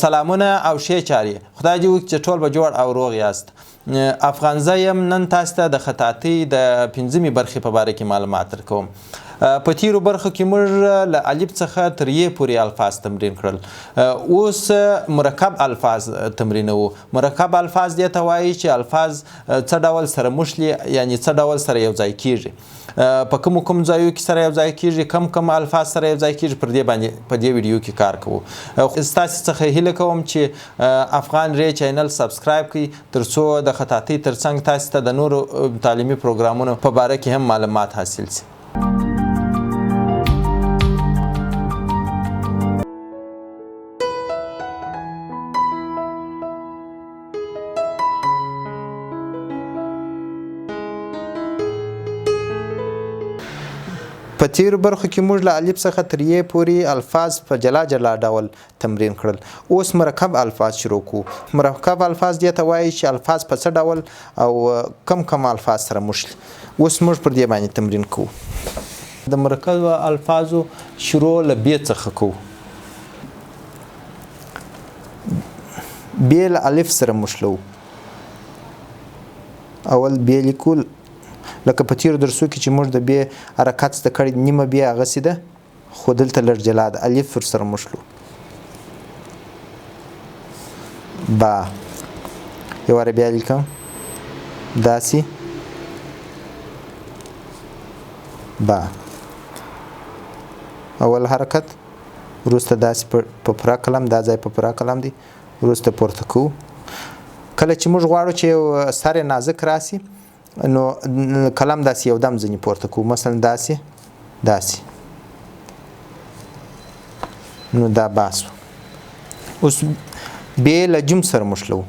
سلامونه او ښې چارې خدای دې وکړي چې ټول به جوړ او روغ یاست. افغان زه یم. نن تاسو ته د خطاطۍ د 5مې برخې په باره کې معلومات درکوم. په تیرو برخو کې موږ له الف څخه تر ی پورې الفاظ تمرین کړل. اوس مرکب الفاظ تمرینوو. مرکب الفاظ دې ته وایي چې الفاظ څه ډول سره مشلي، یعنی څه ډول سره یو ځای کیږي، په کوم ځایو کې سره یو ځای کیږي، کم الفاظ سره یو ځای کیږي. پر دې باندې په دې ویډیو کې کار کوو. ستاسو څخه هیله کوم چې افغان ری چینل سبسکرایب کړئ ترڅو د خطاطۍ ترڅنګ تاسو ته د نورو تعلیمي پروګرامونو په باره کې هم معلومات حاصل شي. په تیرو برخو کې موږ له الف څخه تر ی پورې الفاظ په جلا جلا ډول تمرین کړل. اوس مرکب الفاظ شروع کوو. مرکب الفاظ دې ته وایي چې الفاظ په څه ډول او کم الفاظ سره مشلي. اوس موږ پر دې باندې تمرین کوو. د مرکب الفاظو شروع له ب څخه کوو. ب له الف سره مشلو. اول ب لیکل لکه په تیرو درسو کې چې موږ د ب حرکت زده کړی، نیمه ب هغسې ده، خو دلته لږ جلا ده. الف ورسره مشلو. با یو واره بیا لیکم داسې با. اول حرکت وروسته داسې په پوره قلم، دا ځای په پوره قلم دی، وروسته پورته کوو. کله چې موږ غواړو چې یو سر نازک راسي نو قلم داسې یو دم ځنې پورته کوو. مثلا داسې نو دا باسو. اوس ب له جم سره مشلو.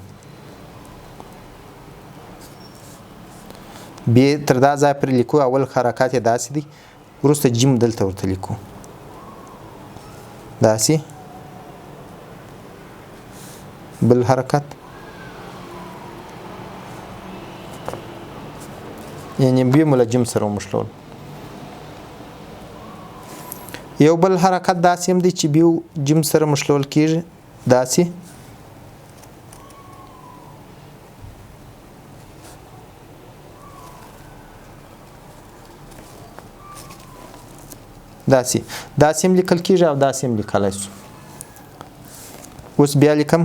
ب تر دا ځای پورې لیکو. اول حرکات یې داسې دي، وروسته جم دلته ورته لیکو داسې. بل حرکت یعنی بی ملجم سره مشلول. یو بل حرکت داسې هم دی چې بیو جم سره مشلول کیږي داسې. داسې هم لیکل کیږي او داسې هم لیکلای شو. اوس بیا لیکم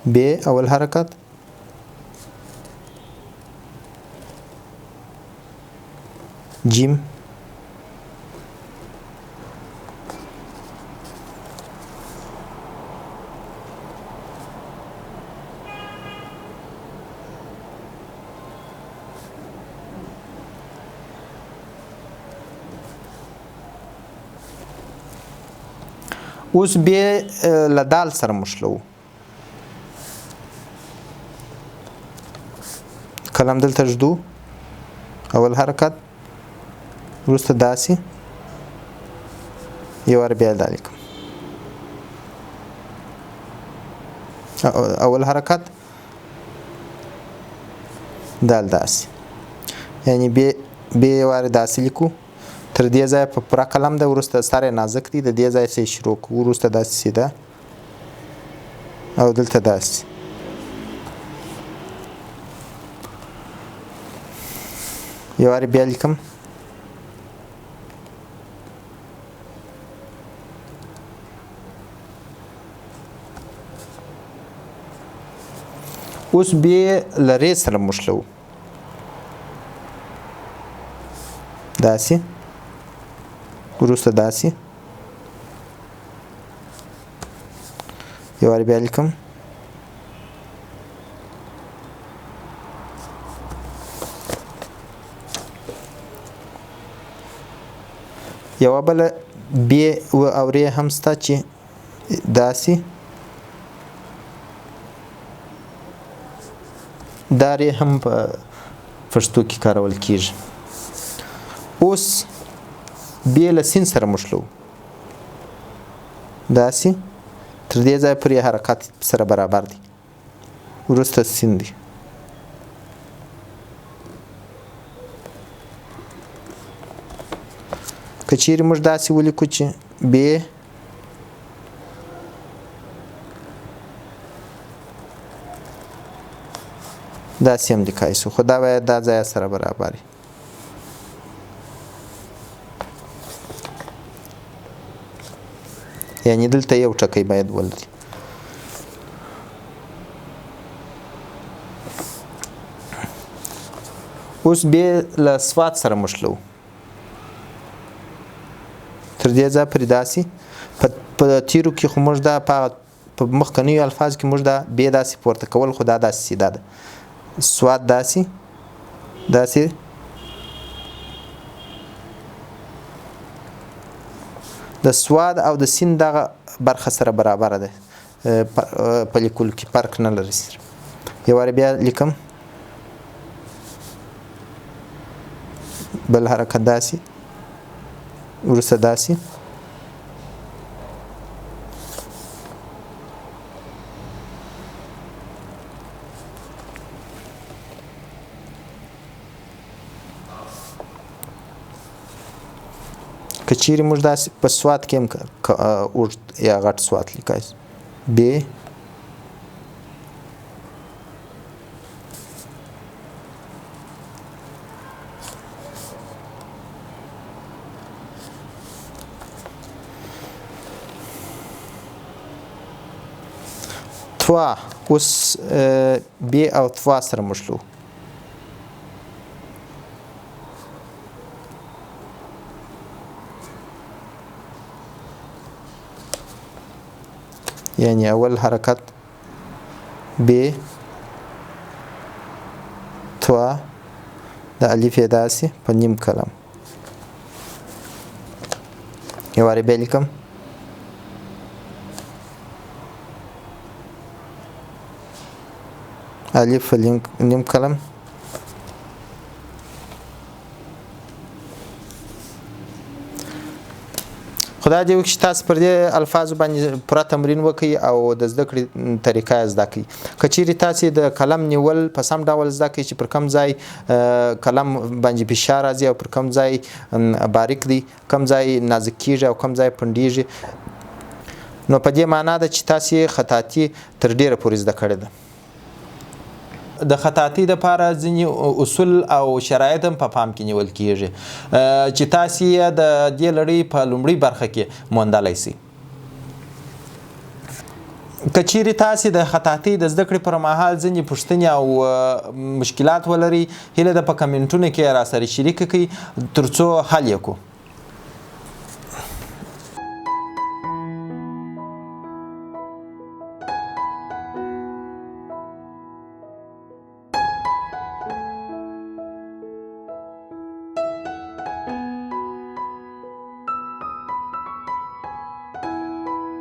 ب اول حرکت، جیم، اوس ب له دال سره مشلو. قلم دلته ږدو. اول حرکت وروسته داسې یو واره بیا دا لیکم. اول حرکت دال داسې، یعنی ب یو واره داسې لیکو. تر دې ځایه په پوره قلم ده، وروسته سر یې نازک دی، د دې ځای څخه شروع کوو. وروسته داسې سیده او دلته داسې. یو واره بیا لیکم اوس ب له ر سره مشلو. داسې وروسته داسې یو واره بیا لیکم یوه بله ب او ر هم شته چې داسې دا ری هم په پښتو کې کارول کیږي. اوس ب له سین سره مشلو. داسې تر دې ځای پورې حرکات سره برابر دي، وروسته سین دي. که چیرې موږ داسې ولیکو چې ب داسې هم لیکای شو خو دا باید دا ځای سره برابر وي. یعنې دلته یو ټکی باید ولري. اوس بیا له صفات سره مشلو تر دې ځای پورې داسې په تیرو کې خو موږ دا په مخکنیو الفاظو کې موږ دا بیا داسې پورته کول خو دا داسې سیده ده. سواد داسې د سواد او د سین دغه برخه سره برابره ده په لیکلو کې فرق نه لري سره. یو وار بیا لیکم بل حرکت داسې وروسته داسې که چیرې موږ داسې په سواد کې هم اوږد یا غټ سواد لیکای ب توا اوس ب او توا سره مشلو یعنی اول حرکت ب توا د الف داسې په نیم کلم یو واری به لیکم الف نیم کلم خدای دې وکړي تاسو پر دې الفاظو باندې پوره تمرین وکړئ او د زده کړې طریقه زده کړئ. که چیرې تاسو د قلم نیول په سم ډول زده کړئ چې پر کوم ځای قلم باندې فشار راځي او پر کوم ځای باریک دی کوم ځای نازک کیږي او کوم ځای پنډیږي نو په دې معنا ده چې تاسو خطاطي تر ډیره پورې زده کړئ ده. د خطاطي لپاره ځینې اصول او شرایط هم په پام کې نیول کیږي چې تاسو یې د دې لړۍ په لومړۍ برخه کې موندلی شئ. که چیرې تاسو د خطاطي د زده کړې پر مهال ځینې پوښتنې او مشکلات ولرئ هیله ده په کمنټونو کې راسره شریک کړئ ترڅو حل یې کړو.